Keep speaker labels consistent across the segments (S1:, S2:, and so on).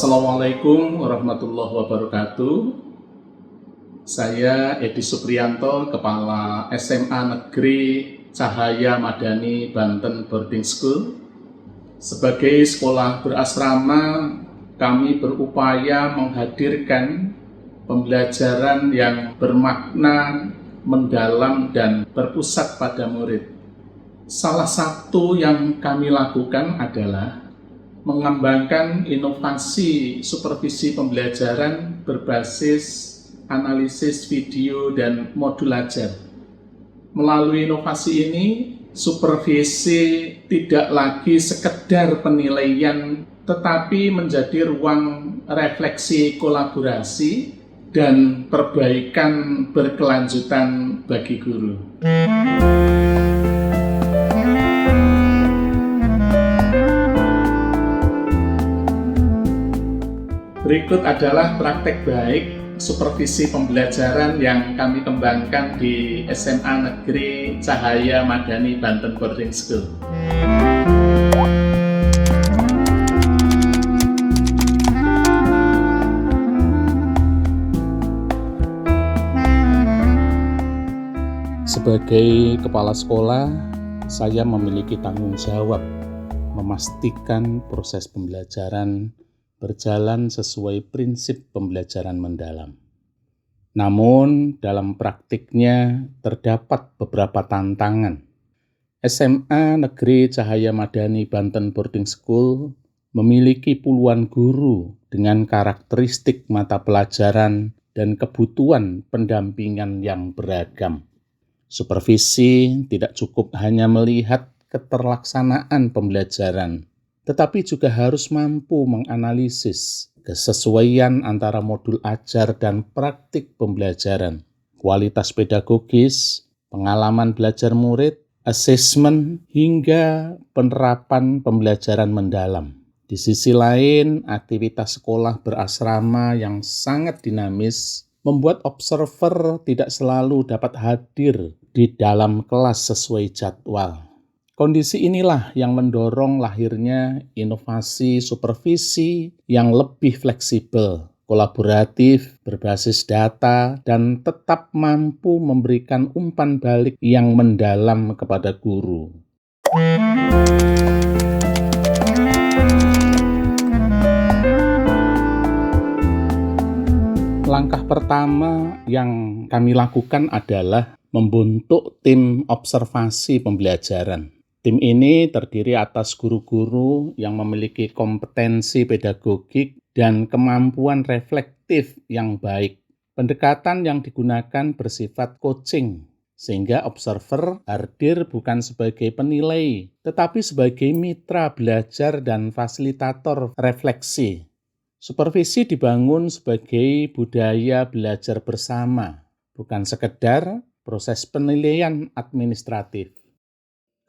S1: Assalamualaikum warahmatullahi wabarakatuh. Saya Edi Supriyanto, Kepala SMA Negeri Cahaya Madani Banten Boarding School. Sebagai sekolah berasrama, kami berupaya menghadirkan pembelajaran yang bermakna, mendalam, dan berpusat pada murid. Salah satu yang kami lakukan adalah mengembangkan inovasi supervisi pembelajaran berbasis analisis video dan modul ajar. Melalui inovasi ini, supervisi tidak lagi sekedar penilaian, tetapi menjadi ruang refleksi kolaborasi dan perbaikan berkelanjutan bagi guru. Berikut adalah praktek baik supervisi pembelajaran yang kami kembangkan di SMA Negeri Cahaya Madani Banten Boarding School. Sebagai kepala sekolah, saya memiliki tanggung jawab memastikan proses pembelajaran berjalan sesuai prinsip pembelajaran mendalam. Namun, dalam praktiknya terdapat beberapa tantangan. SMA Negeri Cahaya Madani Banten Boarding School memiliki puluhan guru dengan karakteristik mata pelajaran dan kebutuhan pendampingan yang beragam. Supervisi tidak cukup hanya melihat keterlaksanaan pembelajaran, tetapi juga harus mampu menganalisis kesesuaian antara modul ajar dan praktik pembelajaran, kualitas pedagogis, pengalaman belajar murid, asesmen, hingga penerapan pembelajaran mendalam. Di sisi lain, aktivitas sekolah berasrama yang sangat dinamis membuat observer tidak selalu dapat hadir di dalam kelas sesuai jadwal. Kondisi inilah yang mendorong lahirnya inovasi supervisi yang lebih fleksibel, kolaboratif, berbasis data, dan tetap mampu memberikan umpan balik yang mendalam kepada guru. Langkah pertama yang kami lakukan adalah membentuk tim observasi pembelajaran. Tim ini terdiri atas guru-guru yang memiliki kompetensi pedagogik dan kemampuan reflektif yang baik. Pendekatan yang digunakan bersifat coaching, sehingga observer hadir bukan sebagai penilai, tetapi sebagai mitra belajar dan fasilitator refleksi. Supervisi dibangun sebagai budaya belajar bersama, bukan sekedar proses penilaian administratif.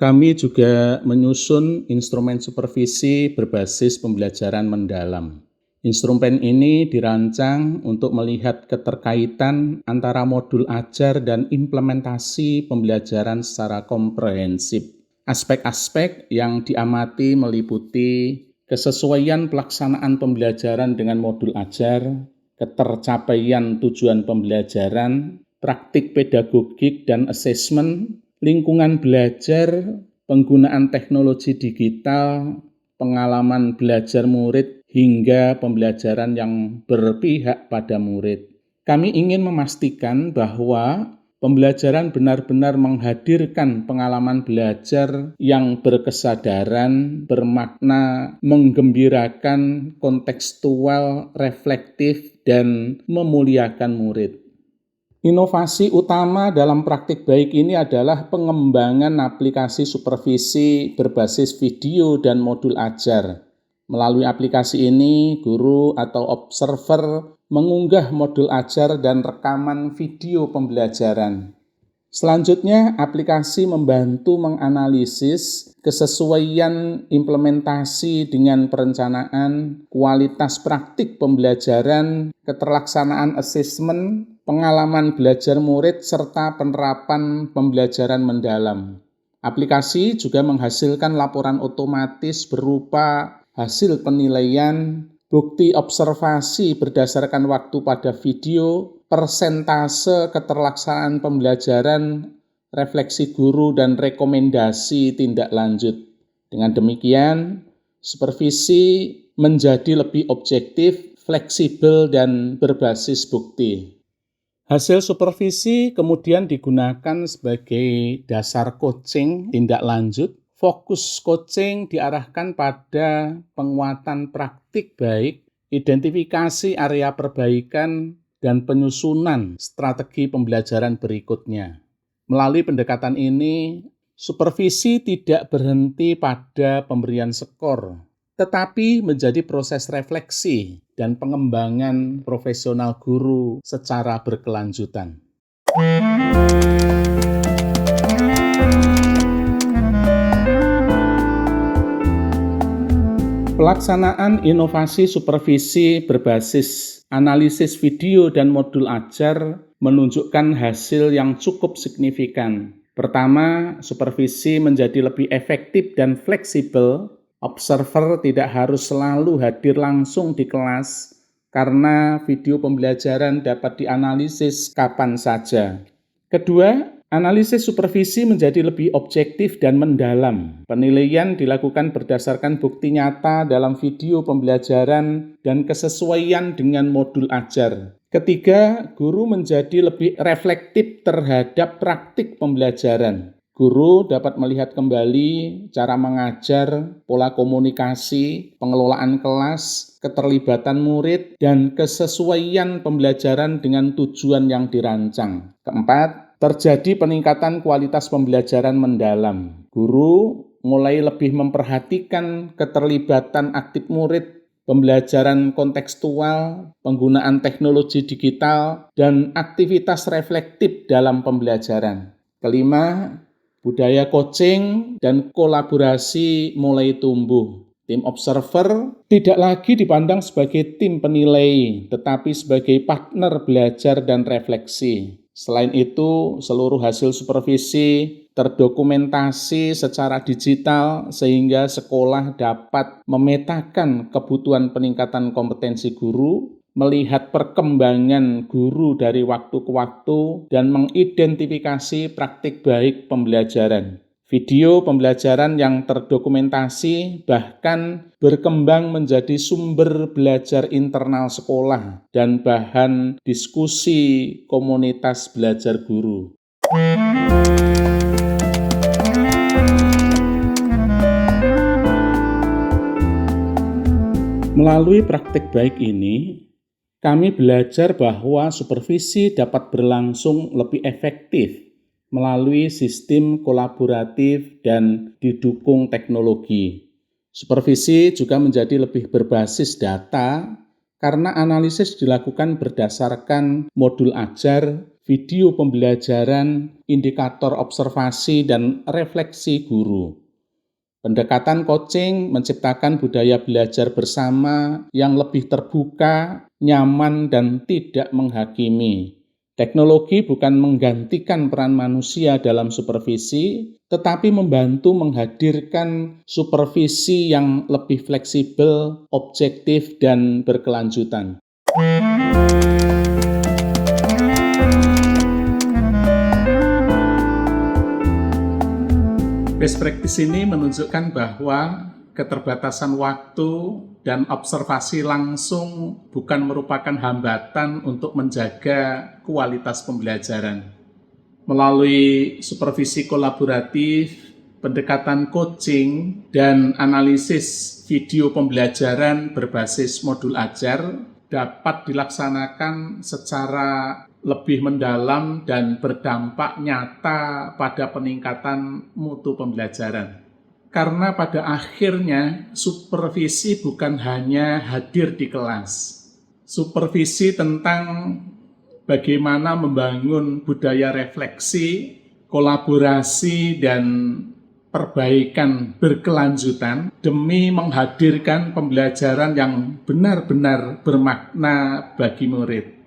S1: Kami juga menyusun instrumen supervisi berbasis pembelajaran mendalam. Instrumen ini dirancang untuk melihat keterkaitan antara modul ajar dan implementasi pembelajaran secara komprehensif. Aspek-aspek yang diamati meliputi kesesuaian pelaksanaan pembelajaran dengan modul ajar, ketercapaian tujuan pembelajaran, praktik pedagogik dan asesmen, lingkungan belajar, penggunaan teknologi digital, pengalaman belajar murid, hingga pembelajaran yang berpihak pada murid. Kami ingin memastikan bahwa pembelajaran benar-benar menghadirkan pengalaman belajar yang berkesadaran, bermakna, menggembirakan, kontekstual, reflektif, dan memuliakan murid. Inovasi utama dalam praktik baik ini adalah pengembangan aplikasi supervisi berbasis video dan modul ajar. Melalui aplikasi ini, guru atau observer mengunggah modul ajar dan rekaman video pembelajaran. Selanjutnya, aplikasi membantu menganalisis kesesuaian implementasi dengan perencanaan, kualitas praktik pembelajaran, keterlaksanaan asesmen, pengalaman belajar murid, serta penerapan pembelajaran mendalam. Aplikasi juga menghasilkan laporan otomatis berupa hasil penilaian, bukti observasi berdasarkan waktu pada video, persentase keterlaksanaan pembelajaran, refleksi guru, dan rekomendasi tindak lanjut. Dengan demikian, supervisi menjadi lebih objektif, fleksibel, dan berbasis bukti. Hasil supervisi kemudian digunakan sebagai dasar coaching tindak lanjut. Fokus coaching diarahkan pada penguatan praktik baik, identifikasi area perbaikan, dan penyusunan strategi pembelajaran berikutnya. Melalui pendekatan ini, supervisi tidak berhenti pada pemberian skor, tetapi menjadi proses refleksi dan pengembangan profesional guru secara berkelanjutan. Pelaksanaan inovasi supervisi berbasis analisis video dan modul ajar menunjukkan hasil yang cukup signifikan. Pertama, supervisi menjadi lebih efektif dan fleksibel. Observer tidak harus selalu hadir langsung di kelas karena video pembelajaran dapat dianalisis kapan saja. Kedua, analisis supervisi menjadi lebih objektif dan mendalam. Penilaian dilakukan berdasarkan bukti nyata dalam video pembelajaran dan kesesuaian dengan modul ajar. Ketiga, guru menjadi lebih reflektif terhadap praktik pembelajaran. Guru dapat melihat kembali cara mengajar, pola komunikasi, pengelolaan kelas, keterlibatan murid, dan kesesuaian pembelajaran dengan tujuan yang dirancang. Keempat, terjadi peningkatan kualitas pembelajaran mendalam. Guru mulai lebih memperhatikan keterlibatan aktif murid, pembelajaran kontekstual, penggunaan teknologi digital, dan aktivitas reflektif dalam pembelajaran. Kelima, budaya coaching dan kolaborasi mulai tumbuh. Tim observer tidak lagi dipandang sebagai tim penilai, tetapi sebagai partner belajar dan refleksi. Selain itu, seluruh hasil supervisi terdokumentasi secara digital sehingga sekolah dapat memetakan kebutuhan peningkatan kompetensi guru, melihat perkembangan guru dari waktu ke waktu, dan mengidentifikasi praktik baik pembelajaran. Video pembelajaran yang terdokumentasi bahkan berkembang menjadi sumber belajar internal sekolah dan bahan diskusi komunitas belajar guru. Melalui praktik baik ini, kami belajar bahwa supervisi dapat berlangsung lebih efektif melalui sistem kolaboratif dan didukung teknologi. Supervisi juga menjadi lebih berbasis data karena analisis dilakukan berdasarkan modul ajar, video pembelajaran, indikator observasi, dan refleksi guru. Pendekatan coaching menciptakan budaya belajar bersama yang lebih terbuka, nyaman, dan tidak menghakimi. Teknologi bukan menggantikan peran manusia dalam supervisi, tetapi membantu menghadirkan supervisi yang lebih fleksibel, objektif, dan berkelanjutan. Best practice ini menunjukkan bahwa keterbatasan waktu dan observasi langsung bukan merupakan hambatan untuk menjaga kualitas pembelajaran. Melalui supervisi kolaboratif, pendekatan coaching, dan analisis video pembelajaran berbasis modul ajar dapat dilaksanakan secara lebih mendalam dan berdampak nyata pada peningkatan mutu pembelajaran. Karena pada akhirnya supervisi bukan hanya hadir di kelas. Supervisi tentang bagaimana membangun budaya refleksi, kolaborasi, dan perbaikan berkelanjutan demi menghadirkan pembelajaran yang benar-benar bermakna bagi murid.